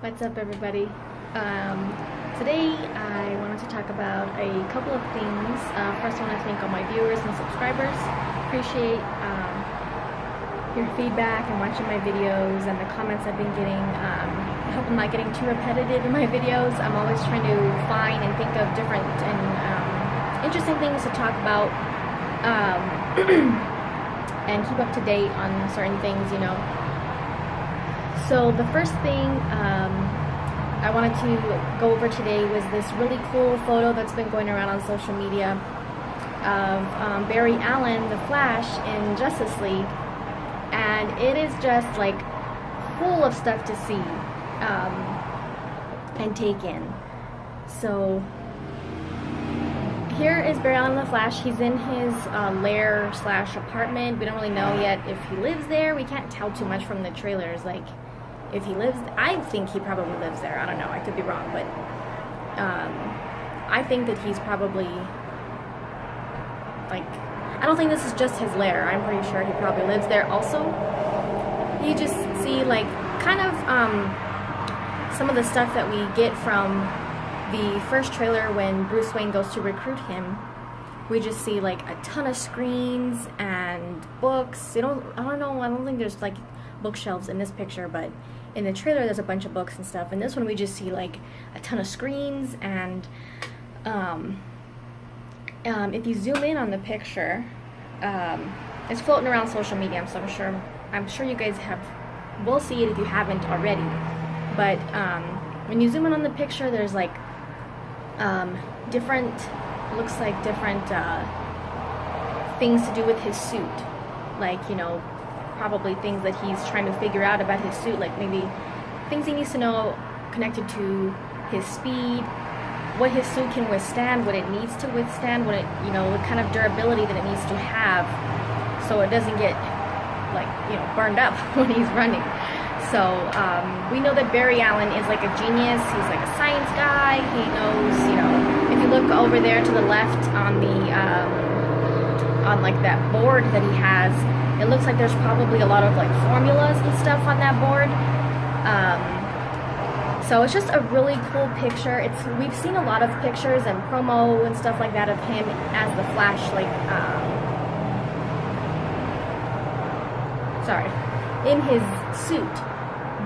What's up, everybody? Today I wanted to talk about a couple of things. First, I want to thank all my viewers and subscribers. Appreciate your feedback and watching my videos and the comments I've been getting. I hope I'm not getting too repetitive in my videos. I'm always trying to find and think of different and interesting things to talk about and keep up to date on certain things. So the first thing I wanted to go over today was this really cool photo that's been going around on social media of Barry Allen, the Flash, in Justice League, and it is just like full of stuff to see and take in. So here is Barry Allen, the Flash. He's in his lair / apartment. We don't really know yet if he lives there. We can't tell too much from the trailers, like if he lives. I think he probably lives there. I don't know, I could be wrong, but I think that he's probably, like, I don't think this is just his lair. I'm pretty sure he probably lives there also. You just see like kind of some of the stuff that we get from the first trailer when Bruce Wayne goes to recruit him. We just see like a ton of screens and books. I don't think there's like bookshelves in this picture, but in the trailer there's a bunch of books and stuff. In this one we just see like a ton of screens, and if you zoom in on the picture, it's floating around social media, so I'm sure you guys will see it if you haven't already. But when you zoom in on the picture, there's like different things to do with his suit, like, probably things that he's trying to figure out about his suit, like maybe things he needs to know connected to his speed, what his suit can withstand, what it needs to withstand, what kind of durability that it needs to have, so it doesn't get like burned up when he's running. So we know that Barry Allen is like a genius. He's like a science guy. He knows, if you look over there to the left on the on like that board that he has, it looks like there's probably a lot of like formulas and stuff on that board. So it's just a really cool picture. We've seen a lot of pictures and promo and stuff like that of him as the Flash, like in his suit,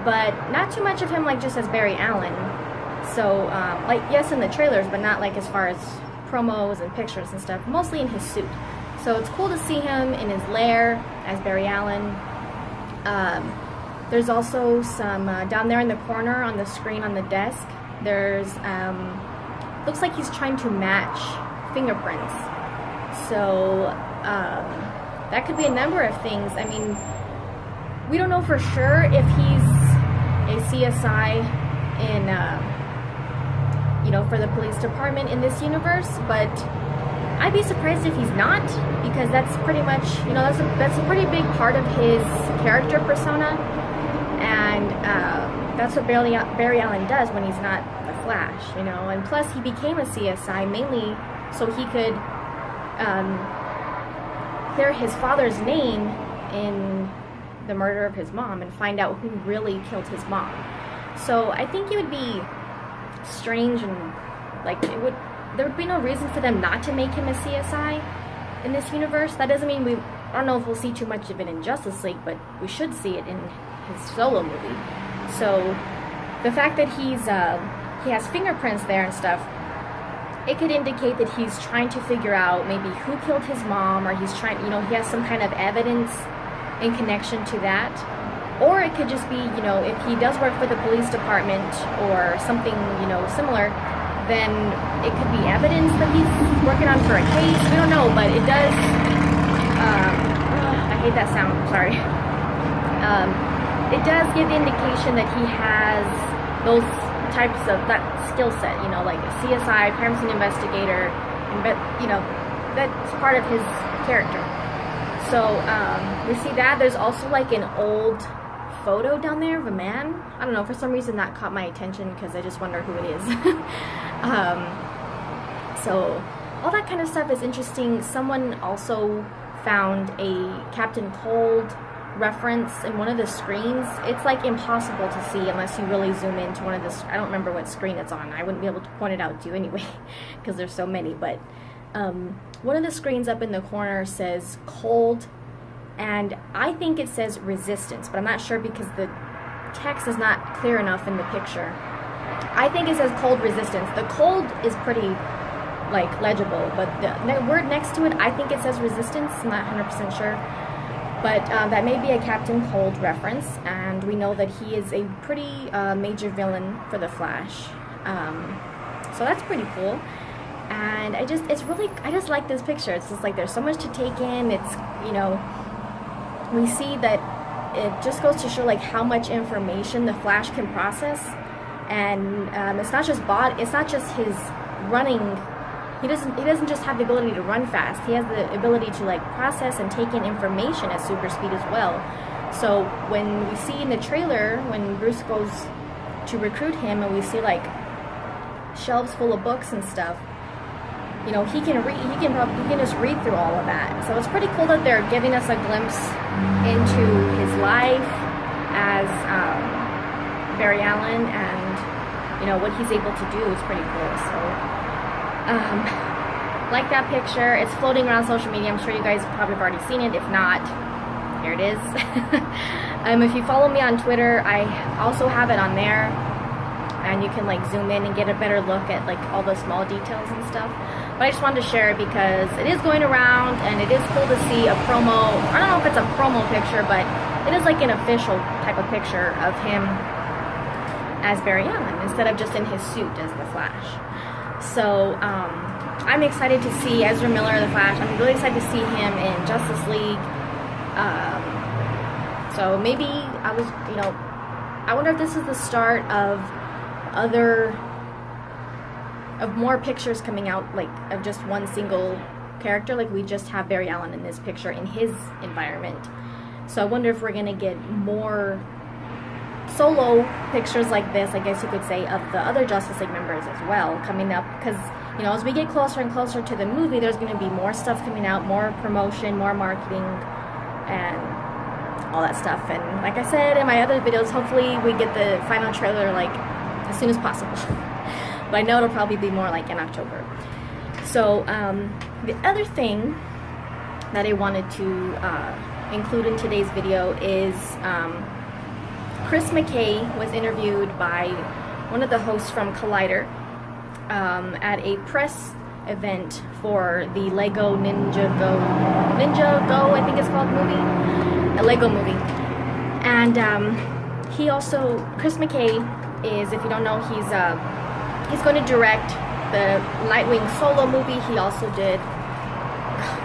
but not too much of him like just as Barry Allen. So like, yes, in the trailers, but not like as far as promos and pictures and stuff, mostly in his suit. So it's cool to see him in his lair as Barry Allen. There's also some down there in the corner on the screen on the desk, there's looks like he's trying to match fingerprints. So that could be a number of things. I mean, we don't know for sure if he's a CSI in for the police department in this universe, but I'd be surprised if he's not, because that's pretty much, that's a pretty big part of his character persona, and that's what Barry Allen does when he's not the Flash, and plus he became a CSI mainly so he could hear his father's name in the murder of his mom and find out who really killed his mom. So I think it would be strange, and like there would be no reason for them not to make him a CSI in this universe. That doesn't mean I don't know if we'll see too much of it in Justice League, but we should see it in his solo movie. So the fact that he has fingerprints there and stuff, it could indicate that he's trying to figure out maybe who killed his mom, or he's trying, he has some kind of evidence in connection to that. Or it could just be, if he does work for the police department or something, similar, then it could be evidence that he's working on for a case. We don't know, but it does, I hate that sound, sorry. It does give the indication that he has those types of, that skill set, like a CSI, crime scene investigator, that's part of his character. So we see that. There's also like an old photo down there of a man. I don't know, for some reason that caught my attention because I just wonder who it is. So all that kind of stuff is interesting. Someone also found a Captain Cold reference in one of the screens. It's like impossible to see unless you really zoom into one of the, I don't remember what screen it's on. I wouldn't be able to point it out to you anyway because there's so many, but one of the screens up in the corner says cold, and I think it says resistance, but I'm not sure because the text is not clear enough in the picture. I think it says cold resistance. The cold is pretty like legible, but the word next to it, I think it says resistance. I'm not 100% sure, but that may be a Captain Cold reference, and we know that he is a pretty major villain for the Flash. So that's pretty cool. And I just like this picture. It's just like there's so much to take in. It's, you know, we see that it just goes to show like how much information the Flash can process. And it's not just his running. He doesn't just have the ability to run fast. He has the ability to like process and take in information at super speed as well. So when we see in the trailer when Bruce goes to recruit him and we see like shelves full of books and stuff, you know, he can just read through all of that. So it's pretty cool that they're giving us a glimpse into his life as Barry Allen, and you know what he's able to do is pretty cool. So like that picture, it's floating around social media. I'm sure you guys probably have already seen it. If not, here it is. If you follow me on Twitter, I also have it on there, and you can like zoom in and get a better look at like all the small details and stuff. But I just wanted to share it because it is going around, and it is cool to see a promo. I don't know if it's a promo picture, but it is like an official type of picture of him as Barry Allen instead of just in his suit as the Flash. So I'm excited to see Ezra Miller, the Flash. I'm really excited to see him in Justice League. So maybe I wonder if this is the start of more pictures coming out, like of just one single character. Like we just have Barry Allen in this picture in his environment. So I wonder if we're gonna get more solo pictures like this, I guess you could say, of the other Justice League members as well coming up, because you know, as we get closer and closer to the movie, there's going to be more stuff coming out, more promotion, more marketing, and all that stuff. And like I said in my other videos, hopefully we get the final trailer like as soon as possible. But I know it'll probably be more like in October. So the other thing that I wanted to include in today's video is Chris McKay was interviewed by one of the hosts from Collider at a press event for the Lego Ninja Go, I think it's called, movie, a Lego movie. And Chris McKay is, if you don't know, he's going to direct the Nightwing solo movie. He also did,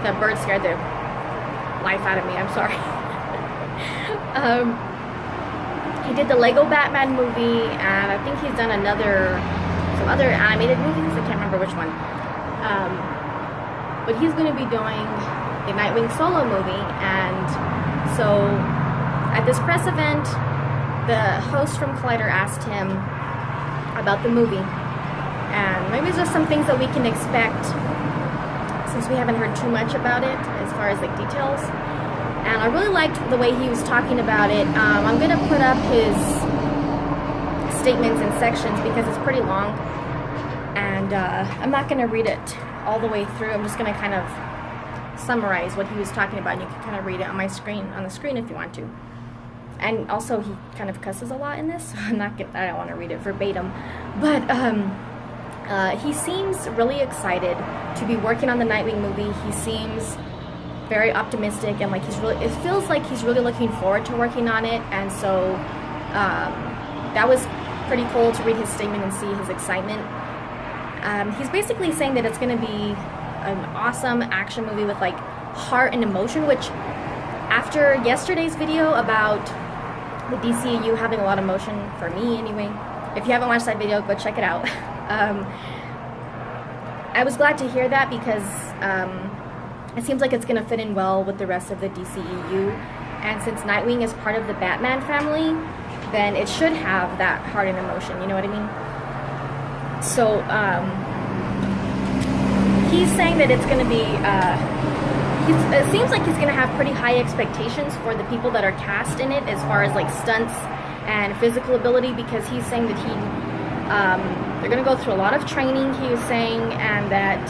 that bird scared the life out of me, I'm sorry. He did the Lego Batman movie, and I think he's done some other animated movies. I can't remember which one. But he's going to be doing the Nightwing solo movie, and so at this press event, the host from Collider asked him about the movie, and maybe there's just some things that we can expect since we haven't heard too much about it as far as like details. And I really liked the way he was talking about it. I'm going to put up his statements in sections because it's pretty long. And I'm not going to read it all the way through. I'm just going to kind of summarize what he was talking about. And you can kind of read it on the screen if you want to. And also, he kind of cusses a lot in this. So I don't want to read it verbatim. But he seems really excited to be working on the Nightwing movie. He seems very optimistic, and like it feels like he's really looking forward to working on it. And so that was pretty cool to read his statement and see his excitement. He's basically saying that it's going to be an awesome action movie with like heart and emotion, which after yesterday's video about the DCEU having a lot of emotion, for me anyway, if you haven't watched that video, go check it out. I was glad to hear that because it seems like it's going to fit in well with the rest of the DCEU, and since Nightwing is part of the Batman family, then it should have that heart and emotion, you know what I mean? So he's saying that it's going to be it seems like he's going to have pretty high expectations for the people that are cast in it as far as like stunts and physical ability, because he's saying that they're going to go through a lot of training, he was saying, and that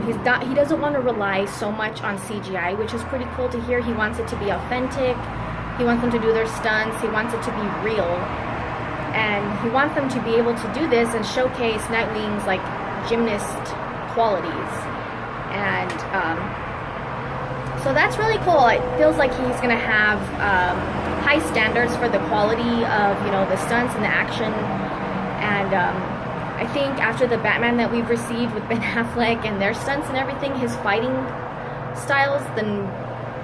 he doesn't want to rely so much on CGI, which is pretty cool to hear. He wants it to be authentic. He wants them to do their stunts. He wants it to be real. And he wants them to be able to do this and showcase Nightwing's like gymnast qualities. And so that's really cool. It feels like he's going to have high standards for the quality of, you know, the stunts and the action. And I think after the Batman that we've received with Ben Affleck and their stunts and everything, his fighting styles, then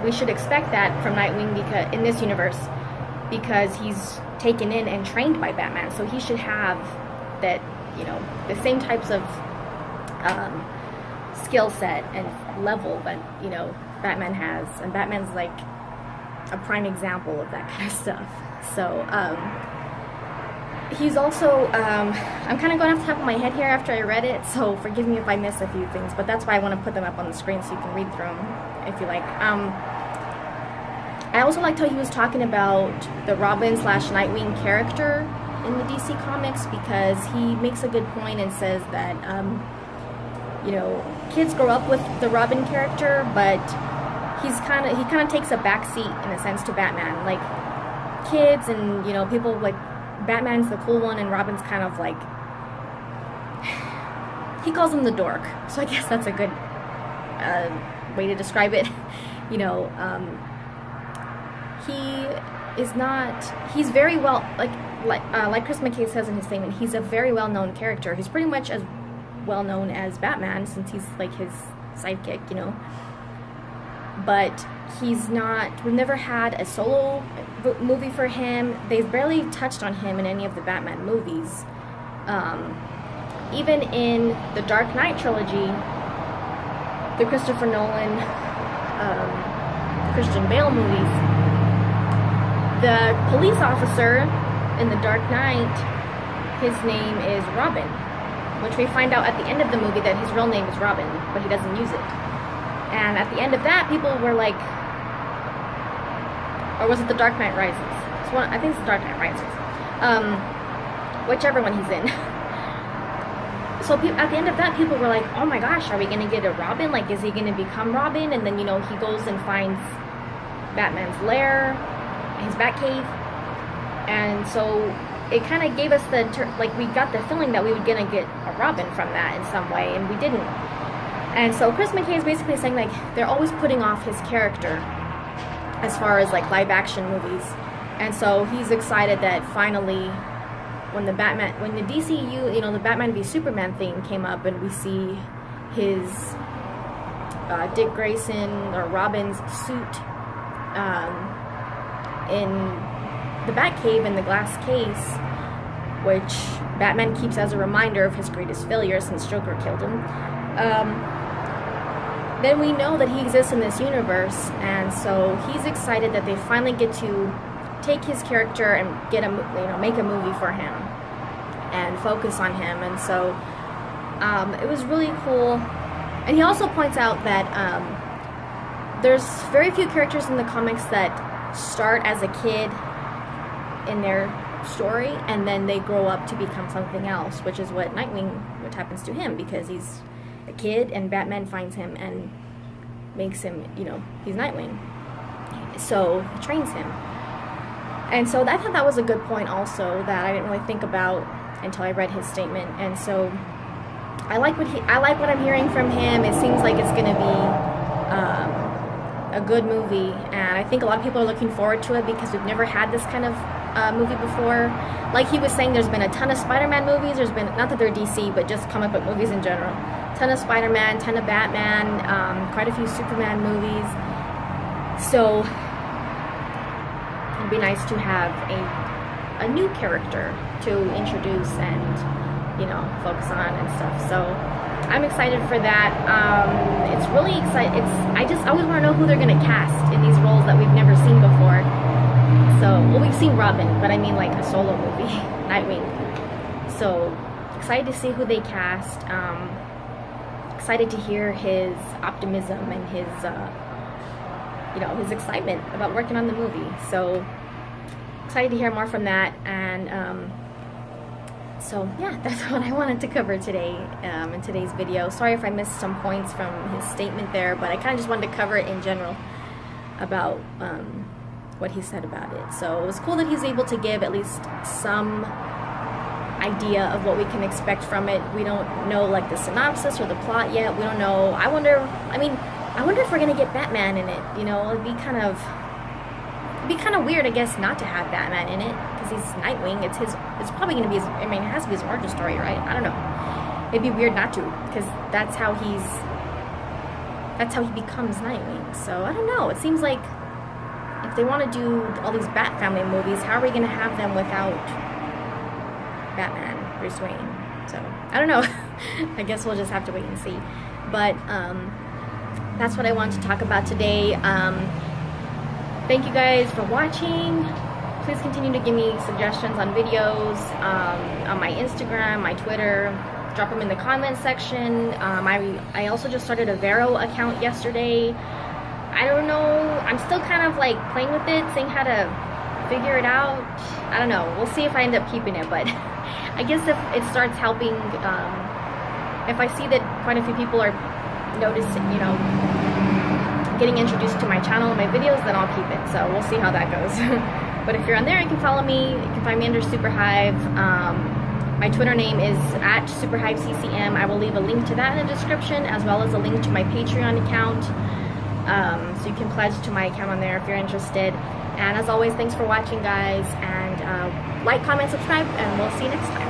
we should expect that from Nightwing because in this universe, because he's taken in and trained by Batman, so he should have that, you know, the same types of skill set and level that, you know, Batman has, and Batman's like a prime example of that kind of stuff. So he's also I'm kind of going off the top of my head here after I read it, so forgive me if I miss a few things, but that's why I want to put them up on the screen so you can read through them if you like. I also liked how he was talking about the Robin / Nightwing character in the DC Comics, because he makes a good point and says that you know, kids grow up with the Robin character, but he kind of takes a backseat in a sense to Batman. Like kids and, you know, people like Batman's the cool one and Robin's kind of like, he calls him the dork, so I guess that's a good way to describe it. You know, he's very well, like Chris McKay says in his statement, he's a very well-known character. He's pretty much as well-known as Batman, since he's like his sidekick, you know. But he's not, we've never had a solo movie for him. They've barely touched on him in any of the Batman movies. Even in the Dark Knight trilogy, the Christopher Nolan, Christian Bale movies, the police officer in the Dark Knight, his name is Robin, which we find out at the end of the movie that his real name is Robin, but he doesn't use it. And at the end of that, people were like, or was it The Dark Knight Rises? I think it's The Dark Knight Rises. Whichever one he's in. So at the end of that, people were like, oh my gosh, are we going to get a Robin? Like, is he going to become Robin? And then, you know, he goes and finds Batman's lair, his Batcave. And so it kind of gave us we got the feeling that we were going to get a Robin from that in some way, and we didn't. And so Chris McKay is basically saying, like, they're always putting off his character as far as, like, live-action movies. And so he's excited that finally, when the DCU, you know, the Batman v Superman thing came up, and we see his Dick Grayson or Robin's suit in the Batcave in the glass case, which Batman keeps as a reminder of his greatest failure since Joker killed him. Then we know that he exists in this universe, and so he's excited that they finally get to take his character and make a movie for him and focus on him. And so it was really cool. And he also points out that there's very few characters in the comics that start as a kid in their story and then they grow up to become something else, which is what happens to him, because he's a kid and Batman finds him and makes him, you know, he's Nightwing. So he trains him. And so I thought that was a good point also that I didn't really think about until I read his statement. And so I like what I'm hearing from him. It seems like it's going to be a good movie, and I think a lot of people are looking forward to it because we've never had this kind of movie before. Like he was saying, there's been a ton of Spider-Man movies. There's been, not that they're DC, but just comic book movies in general. Ton of Spider-Man, ton of Batman, quite a few Superman movies. So it'd be nice to have a new character to introduce and, you know, focus on and stuff. So I'm excited for that. It's really exciting. I always want to know who they're going to cast in these roles that we've never seen before. So, well, we've seen Robin, but I mean like a solo movie, Nightwing. So excited to see who they cast. excited to hear his optimism and his, his excitement about working on the movie. So excited to hear more from that. And so yeah, that's what I wanted to cover today in today's video. Sorry if I missed some points from his statement there, but I kind of just wanted to cover it in general about what he said about it. So it was cool that he's able to give at least some idea of what we can expect from it. We don't know like the synopsis or the plot yet. We don't know. I wonder if we're gonna get Batman in it. You know, it'd be kind of weird, I guess, not to have Batman in it, because he's Nightwing. It's probably gonna be his, I mean, it has to be his origin story, right? I don't know. It'd be weird not to, because that's how he becomes Nightwing. So I don't know. It seems like if they want to do all these Bat Family movies, how are we gonna have them without Batman, Bruce Wayne? So I don't know. I guess we'll just have to wait and see. But that's what I wanted to talk about today. Thank you guys for watching. Please continue to give me suggestions on videos on my Instagram, my Twitter. Drop them in the comments section. I also just started a Vero account yesterday. I don't know. I'm still kind of like playing with it, seeing how to figure it out. I don't know. We'll see if I end up keeping it, but I guess if it starts helping, if I see that quite a few people are noticing, getting introduced to my channel and my videos, then I'll keep it. So we'll see how that goes. But if you're on there, you can follow me. You can find me under Superhive. My Twitter name is @SuperhiveCCM. I will leave a link to that in the description, as well as a link to my Patreon account. So you can pledge to my account on there if you're interested. And as always, thanks for watching, guys. And like, comment, subscribe, and we'll see you next time.